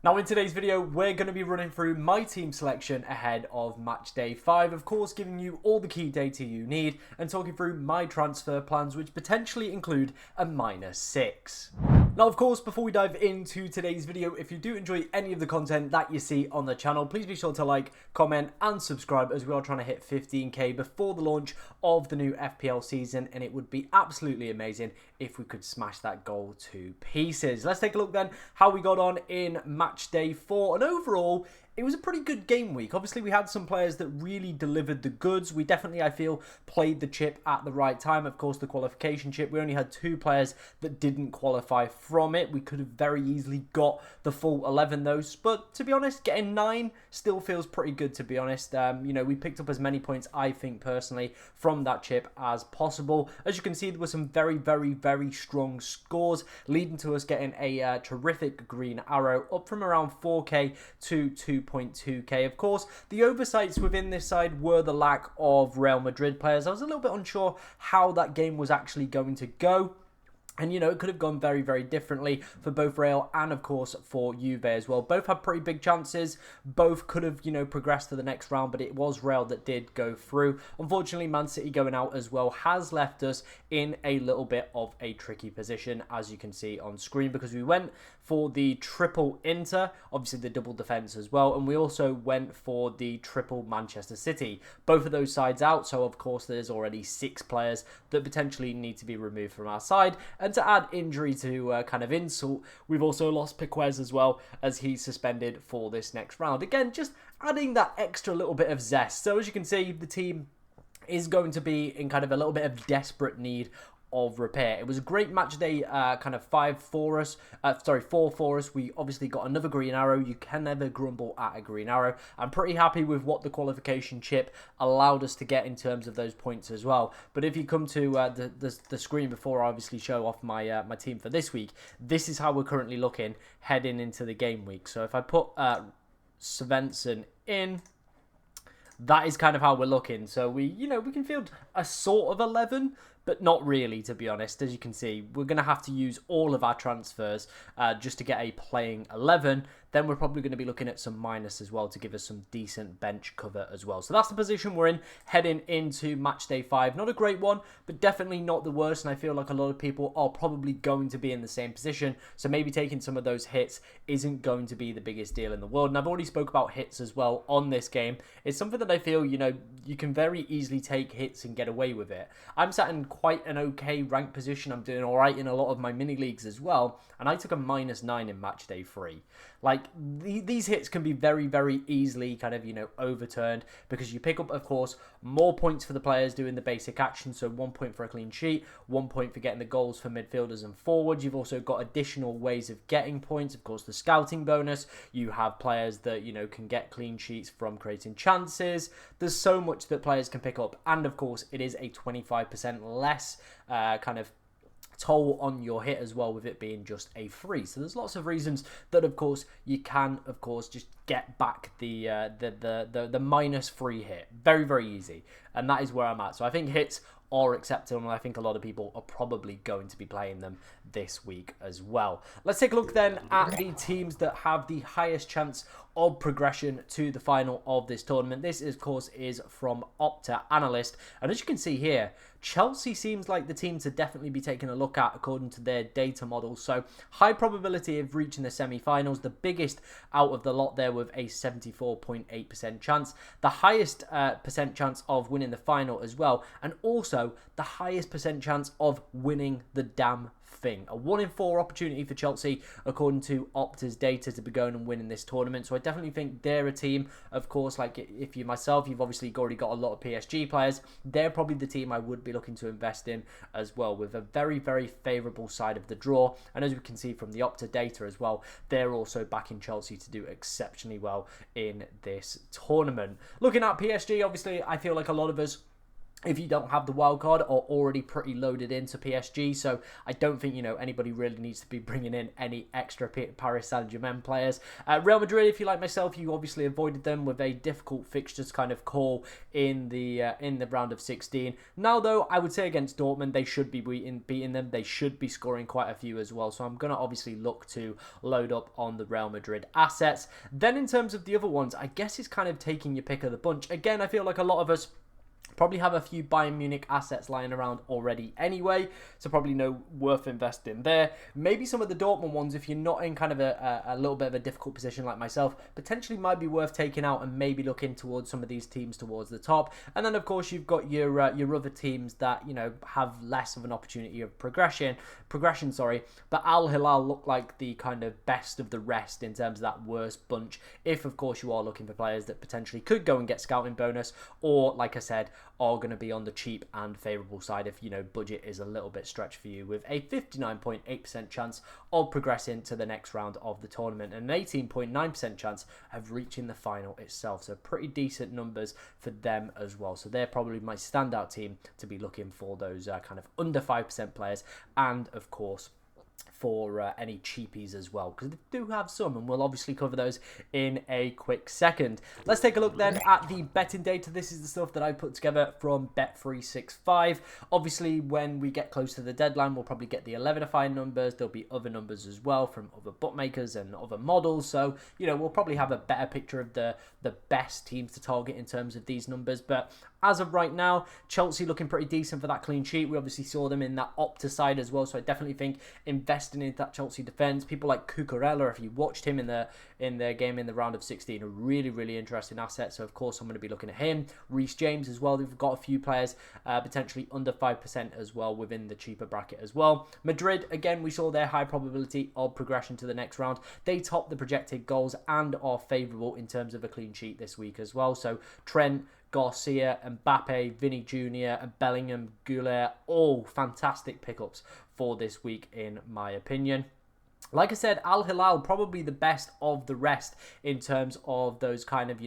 Now in today's video, we're going to be running through my team selection ahead of match day 5, of course giving you all the key data you need and talking through my transfer plans which potentially include a -6. Now of course, before we dive into today's video, if you do enjoy any of the content that you see on the channel, please be sure to like, comment and subscribe as we are trying to hit 15k before the launch of the new FPL season, and it would be absolutely amazing if we could smash that goal to pieces. Let's take a look then how we got on in match day 4, and overall it was a pretty good game week. Obviously, we had some players that really delivered the goods. We definitely, I feel, played the chip at the right time. Of course, the qualification chip, we only had 2 players that didn't qualify from it. We could have very easily got the full 11 though. But to be honest, getting 9 still feels pretty good, to be honest. You know, we picked up as many points, I think, personally, from that chip as possible. As you can see, there were some very strong scores, leading to us getting a terrific green arrow, up from around 4k to 2.2k. Of course, the oversights within this side were the lack of Real Madrid players. I was a little bit unsure how that game was actually going to go. And, you know, it could have gone very differently for both Real and, of course, for Juve as well. Both had pretty big chances. Both could have, you know, progressed to the next round, but it was Real that did go through. Unfortunately, Man City going out as well has left us in a little bit of a tricky position, as you can see on screen, because we went for the triple Inter, obviously the double defence as well, and we also went for the triple Manchester City. Both of those sides out, so of course there's already 6 players that potentially need to be removed from our side. And to add injury to kind of insult, we've also lost Piquez as well, as he's suspended for this next round. Again, just adding that extra little bit of zest. So as you can see, the team is going to be in kind of a little bit of desperate need of repair. It was a great match day, kind of 4 for us. We obviously got another green arrow. You can never grumble at a green arrow. I'm pretty happy with what the qualification chip allowed us to get in terms of those points as well. But if you come to the screen before I obviously show off my my team for this week, this is how we're currently looking heading into the game week. So if I put Svensson in, that is kind of how we're looking. So we can field a sort of 11, but not really, to be honest. As you can see, we're going to have to use all of our transfers just to get a playing 11. Then we're probably going to be looking at some minus as well to give us some decent bench cover as well. So that's the position we're in heading into match day 5. Not a great one, but definitely not the worst. And I feel like a lot of people are probably going to be in the same position. So maybe taking some of those hits isn't going to be the biggest deal in the world. And I've already spoke about hits as well on this game. It's something that I feel, you know, you can very easily take hits and get away with it. I'm sat in quite an okay rank position. I'm doing all right in a lot of my mini leagues as well. And I took a -9 in match day 3. Like, these hits can be very easily kind of, you know, overturned, because you pick up, of course, more points for the players doing the basic action. So 1 point for a clean sheet, 1 point for getting the goals for midfielders and forwards. You've also got additional ways of getting points. Of course, the scouting bonus. You have players that, you know, can get clean sheets from creating chances. There's so much that players can pick up. And, of course, it is a 25% less kind of toll on your hit as well, with it being just a free. So there's lots of reasons that, of course, you can, of course, just get back the minus free hit. Very easy. And that is where I'm at. So I think hits are acceptable, and I think a lot of people are probably going to be playing them this week as well. Let's take a look then at the teams that have the highest chance of progression to the final of this tournament. This, of course, is from Opta Analyst, and as you can see here, Chelsea seems like the team to definitely be taking a look at according to their data model. So high probability of reaching the semi-finals, the biggest out of the lot there with a 74.8% chance, the highest percent chance of winning the final as well, and also the highest percent chance of winning the damn thing. A 1 in 4 opportunity for Chelsea according to Opta's data to be going and winning this tournament. So I definitely think they're a team, of course, like if you myself, you've obviously already got a lot of PSG players. They're probably the team I would be looking to invest in as well, with a very favourable side of the draw. And as we can see from the Opta data as well, they're also backing Chelsea to do exceptionally well in this tournament. Looking at PSG, obviously, I feel like a lot of us if you don't have the wild card, are already pretty loaded into PSG. So I don't think, anybody really needs to be bringing in any extra Paris Saint-Germain players. Real Madrid, if you like myself, you obviously avoided them with a difficult fixtures kind of call in the round of 16. Now, though, I would say against Dortmund, they should be beating them. They should be scoring quite a few as well. So I'm going to obviously look to load up on the Real Madrid assets. Then in terms of the other ones, I guess it's kind of taking your pick of the bunch. Again, I feel like a lot of us probably have a few Bayern Munich assets lying around already anyway, so probably no worth investing there. Maybe some of the Dortmund ones, if you're not in kind of a little bit of a difficult position like myself, potentially might be worth taking out and maybe looking towards some of these teams towards the top. And then, of course, you've got your other teams that, have less of an opportunity of progression, but Al Hilal look like the kind of best of the rest in terms of that worst bunch, if, of course, you are looking for players that potentially could go and get scouting bonus, or, like I said, are going to be on the cheap and favourable side if, budget is a little bit stretched for you, with a 59.8% chance of progressing to the next round of the tournament and an 18.9% chance of reaching the final itself. So pretty decent numbers for them as well. So they're probably my standout team to be looking for those kind of under 5% players, and of course for any cheapies as well, because they do have some, and we'll obviously cover those in a quick second. Let's take a look then at the betting data. This is the stuff that I put together from Bet365. Obviously, when we get close to the deadline, we'll probably get the 11ify numbers. There'll be other numbers as well from other bookmakers and other models, so we'll probably have a better picture of the best teams to target in terms of these numbers. But as of right now, Chelsea looking pretty decent for that clean sheet. We obviously saw them in that Opta side as well, so I definitely think investing into that Chelsea defence, people like Cucurella, if you watched him in their game in the round of 16, a really, really interesting asset. So of course I'm going to be looking at him. Reece James as well. They've got a few players potentially under 5% as well within the cheaper bracket as well. Madrid, again, we saw their high probability of progression to the next round. They top the projected goals and are favourable in terms of a clean sheet this week as well. So Trent, Garcia, Mbappe, Vinny Jr. and Bellingham, Goulet, all fantastic pickups for this week in my opinion. Like I said, Al Hilal probably the best of the rest in terms of those kind of,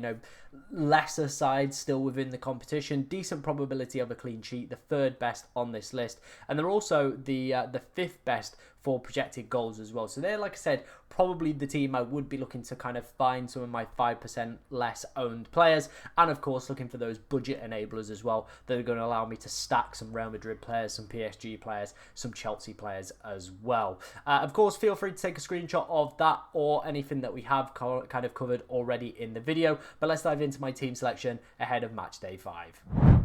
lesser sides still within the competition. Decent probability of a clean sheet, the third best on this list. And they're also the fifth best for projected goals as well. So they're, like I said, probably the team I would be looking to kind of find some of my 5% less owned players. And of course, looking for those budget enablers as well that are going to allow me to stack some Real Madrid players, some PSG players, some Chelsea players as well. Of course, feel free to take a screenshot of that or anything that we have kind of covered already in the video. But let's dive into my team selection ahead of match day 5.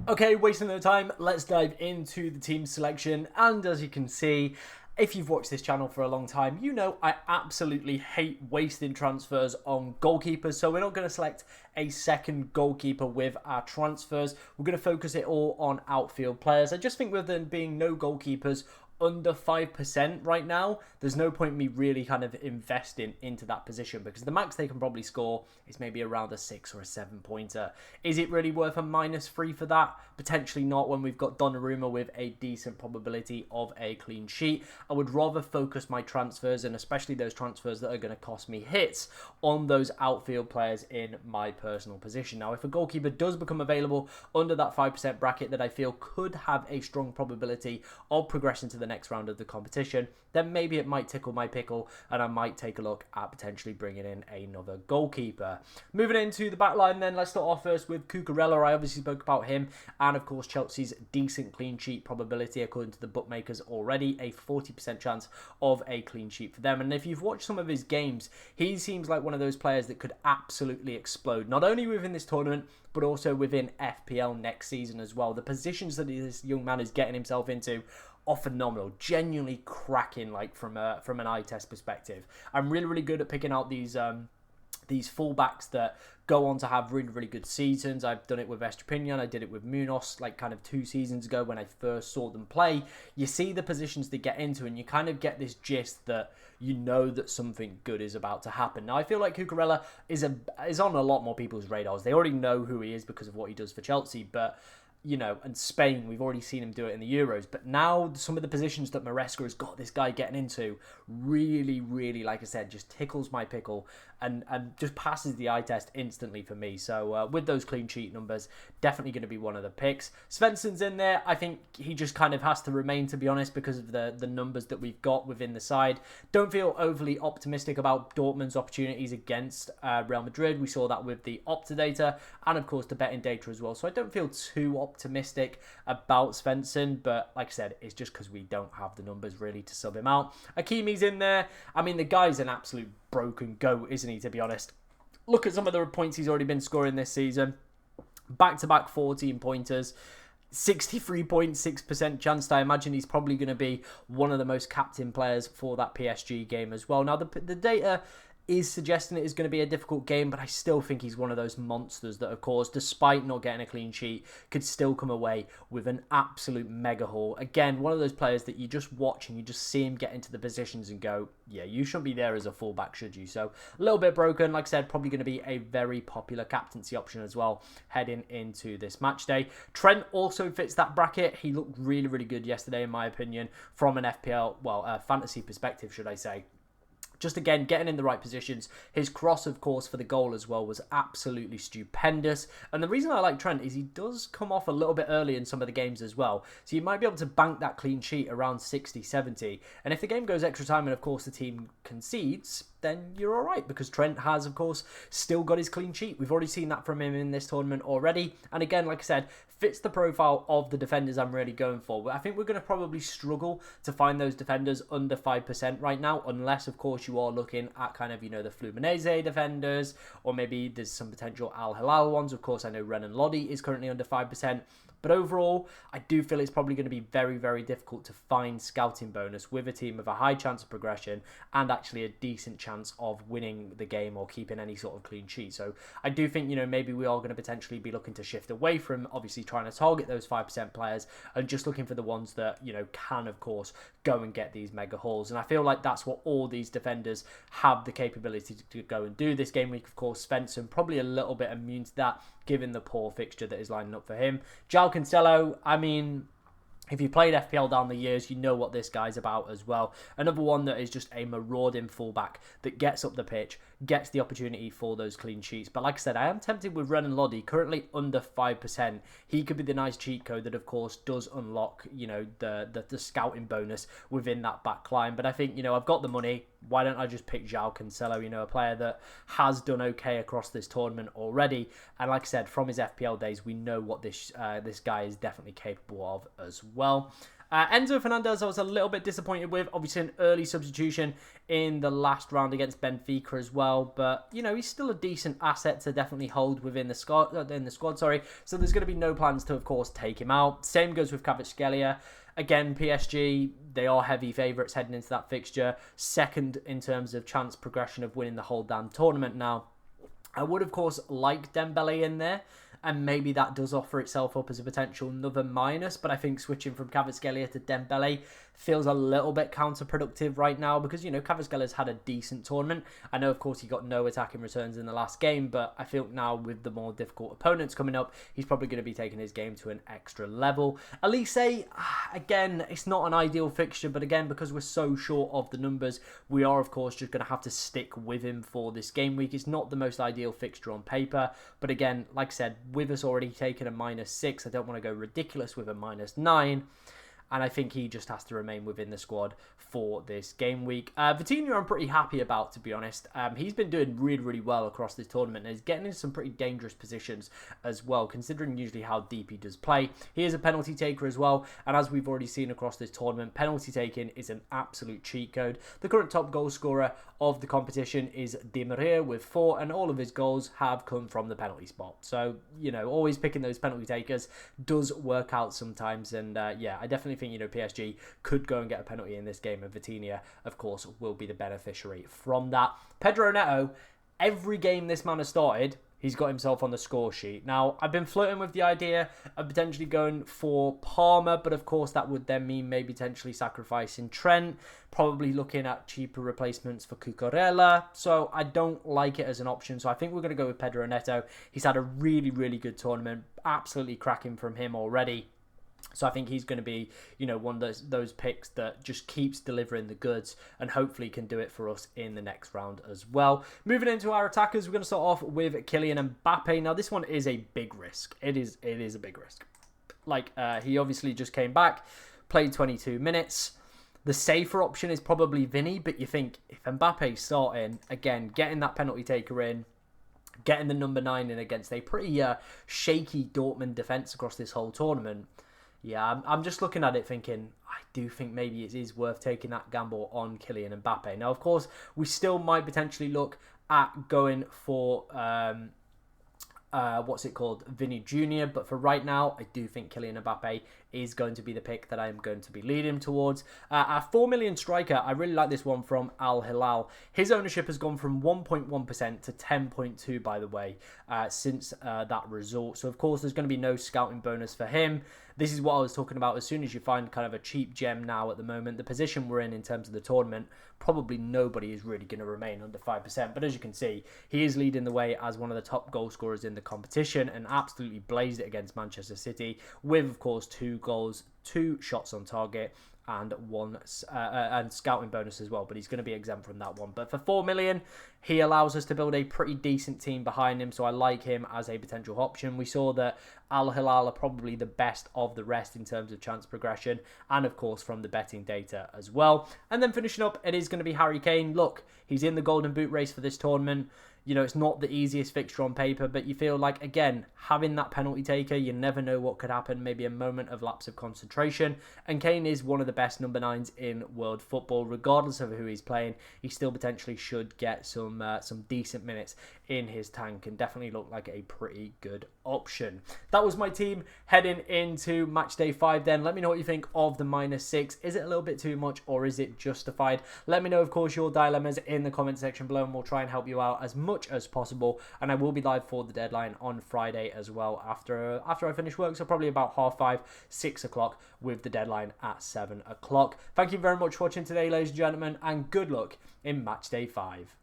Okay, wasting no time, let's dive into the team selection. And as you can see, if you've watched this channel for a long time, I absolutely hate wasting transfers on goalkeepers. So we're not going to select a second goalkeeper with our transfers. We're going to focus it all on outfield players. I just think with there being no goalkeepers under 5% right now, there's no point in me really kind of investing into that position, because the max they can probably score is maybe around a 6 or a 7 pointer. Is it really worth a -3 for that? Potentially not, when we've got Donnarumma with a decent probability of a clean sheet. I would rather focus my transfers, and especially those transfers that are going to cost me hits, on those outfield players in my personal position. Now, if a goalkeeper does become available under that 5% bracket that I feel could have a strong probability of progression to the next round of the competition, then maybe it might tickle my pickle and I might take a look at potentially bringing in another goalkeeper. Moving into the back line then, let's start off first with Cucurella. I obviously spoke about him, and of course Chelsea's decent clean sheet probability according to the bookmakers already, a 40% chance of a clean sheet for them. And if you've watched some of his games, he seems like one of those players that could absolutely explode, not only within this tournament but also within FPL next season as well. The positions that this young man is getting himself into are phenomenal, genuinely cracking, like from an eye test perspective. I'm really, really good at picking out these fullbacks that go on to have really, really good seasons. I've done it with Estepinian. I did it with Munoz like kind of 2 seasons ago when I first saw them play. You see the positions they get into and you kind of get this gist that that something good is about to happen. Now, I feel like Cucurella is on a lot more people's radars. They already know who he is because of what he does for Chelsea, but and Spain, we've already seen him do it in the Euros. But now some of the positions that Maresca has got this guy getting into really, really, like I said, just tickles my pickle. and just passes the eye test instantly for me. So with those clean sheet numbers, definitely going to be one of the picks. Svensson's in there. I think he just kind of has to remain, to be honest, because of the numbers that we've got within the side. Don't feel overly optimistic about Dortmund's opportunities against Real Madrid. We saw that with the Opta data and, of course, the betting data as well. So I don't feel too optimistic about Svensson, but like I said, it's just because we don't have the numbers really to sub him out. Hakimi's in there. I mean, the guy's an absolute broken goat, isn't he, to be honest? Look at some of the points he's already been scoring this season. Back-to-back 14-pointers. 63.6% chance. I imagine he's probably going to be one of the most captain players for that PSG game as well. Now, the data is suggesting it is going to be a difficult game, but I still think he's one of those monsters that, of course, despite not getting a clean sheet, could still come away with an absolute mega haul. Again, one of those players that you just watch and you just see him get into the positions and go, yeah, you shouldn't be there as a fullback, should you? So a little bit broken. Like I said, probably going to be a very popular captaincy option as well heading into this match day. Trent also fits that bracket. He looked really, really good yesterday, in my opinion, from an FPL, fantasy perspective, should I say. Just again, getting in the right positions. His cross, of course, for the goal as well was absolutely stupendous. And the reason I like Trent is he does come off a little bit early in some of the games as well. So you might be able to bank that clean sheet around 60, 70. And if the game goes extra time and, of course, the team concedes, then you're all right, because Trent has, of course, still got his clean sheet. We've already seen that from him in this tournament already. And again, like I said, fits the profile of the defenders I'm really going for. I think we're going to probably struggle to find those defenders under 5% right now, unless, of course, you are looking at kind of, the Fluminense defenders, or maybe there's some potential Al Hilal ones. Of course, I know Renan Lodi is currently under 5%. But overall, I do feel it's probably going to be very, very difficult to find scouting bonus with a team with a high chance of progression and actually a decent chance of winning the game or keeping any sort of clean sheet. So I do think, maybe we are going to potentially be looking to shift away from obviously trying to target those 5% players and just looking for the ones that, can, of course, go and get these mega hauls. And I feel like that's what all these defenders have the capability to go and do this game week. Of course, Svensson probably a little bit immune to that, given the poor fixture that is lining up for him. João Cancelo, I mean, if you played FPL down the years, you know what this guy's about as well. Another one that is just a marauding fullback that gets up the pitch, gets the opportunity for those clean sheets. But like I said, I am tempted with Renan Lodi, currently under 5%. He could be the nice cheat code that, of course, does unlock, the scouting bonus within that back line. But I think, I've got the money. Why don't I just pick João Cancelo, a player that has done okay across this tournament already. And like I said, from his FPL days, we know what this guy is definitely capable of as well. Enzo Fernandez, I was a little bit disappointed with. Obviously, an early substitution in the last round against Benfica as well. But, he's still a decent asset to definitely hold within the squad. So there's going to be no plans to, of course, take him out. Same goes with Kvaratskhelia. Again, PSG, they are heavy favourites heading into that fixture. Second in terms of chance progression of winning the whole damn tournament now. I would, of course, like Dembele in there, and maybe that does offer itself up as a potential another minus, but I think switching from Kvaratskhelia to Dembele feels a little bit counterproductive right now because, Kvaratskhelia's had a decent tournament. I know, of course, he got no attacking returns in the last game, but I feel now with the more difficult opponents coming up, he's probably going to be taking his game to an extra level. Elise, again, it's not an ideal fixture, but again, because we're so short of the numbers, we are, of course, just going to have to stick with him for this game week. It's not the most ideal fixture on paper, but again, like I said, with us already taking a -6, I don't want to go ridiculous with a -9. And I think he just has to remain within the squad for this game week. Vitinha I'm pretty happy about, to be honest. He's been doing really, really well across this tournament. And he's getting into some pretty dangerous positions as well, considering usually how deep he does play. He is a penalty taker as well. And as we've already seen across this tournament, penalty taking is an absolute cheat code. The current top goal scorer of the competition is Di Maria with 4. And all of his goals have come from the penalty spot. So, always picking those penalty takers does work out sometimes. And yeah, I definitely think, PSG could go and get a penalty in this game, and Vitinha, of course, will be the beneficiary from that. Pedro Neto, every game this man has started, he's got himself on the score sheet. Now, I've been flirting with the idea of potentially going for Palmer, but of course that would then mean maybe potentially sacrificing Trent, probably looking at cheaper replacements for Cucurella. So I don't like it as an option. So I think we're going to go with Pedro Neto. He's had a really, really good tournament. Absolutely cracking from him already. So I think he's going to be, one of those picks that just keeps delivering the goods and hopefully can do it for us in the next round as well. Moving into our attackers, we're going to start off with Kylian Mbappe. Now, this one is a big risk. It is a big risk. He obviously just came back, played 22 minutes. The safer option is probably Vinny, but you think if Mbappe's starting, again, getting that penalty taker in, getting the number 9 in against a pretty shaky Dortmund defence across this whole tournament, yeah, I'm just looking at it thinking, I do think maybe it is worth taking that gamble on Kylian Mbappe. Now, of course, we still might potentially look at going for, Vinny Jr. But for right now, I do think Kylian Mbappe is going to be the pick that I'm going to be leading towards. Our 4 million striker, I really like this one from Al Hilal. His ownership has gone from 1.1% to 10.2%, by the way, since that result. So, of course, there's going to be no scouting bonus for him. This is what I was talking about. As soon as you find kind of a cheap gem now at the moment, the position we're in terms of the tournament, probably nobody is really going to remain under 5%. But as you can see, he is leading the way as one of the top goal scorers in the competition and absolutely blazed it against Manchester City with, of course, 2 goals, 2 shots on target, and 1 and scouting bonus as well, but he's going to be exempt from that one. But for 4 million, he allows us to build a pretty decent team behind him, so I like him as a potential option. We saw that Al Hilal are probably the best of the rest in terms of chance progression, and of course from the betting data as well. And then finishing up, it is going to be Harry Kane. Look, he's in the Golden Boot race for this tournament. It's not the easiest fixture on paper, but you feel like, again, having that penalty taker, you never know what could happen. Maybe a moment of lapse of concentration. And Kane is one of the best number 9s in world football. Regardless of who he's playing, he still potentially should get some decent minutes in his tank and definitely look like a pretty good option. That was my team heading into match day 5 then. Let me know what you think of the -6. Is it a little bit too much or is it justified? Let me know, of course, your dilemmas in the comment section below and we'll try and help you out as much as possible. And I will be live for the deadline on Friday as well after I finish work, so probably about 5:30, 6 o'clock with the deadline at 7 o'clock. Thank you very much for watching today, ladies and gentlemen, and good luck in match day 5.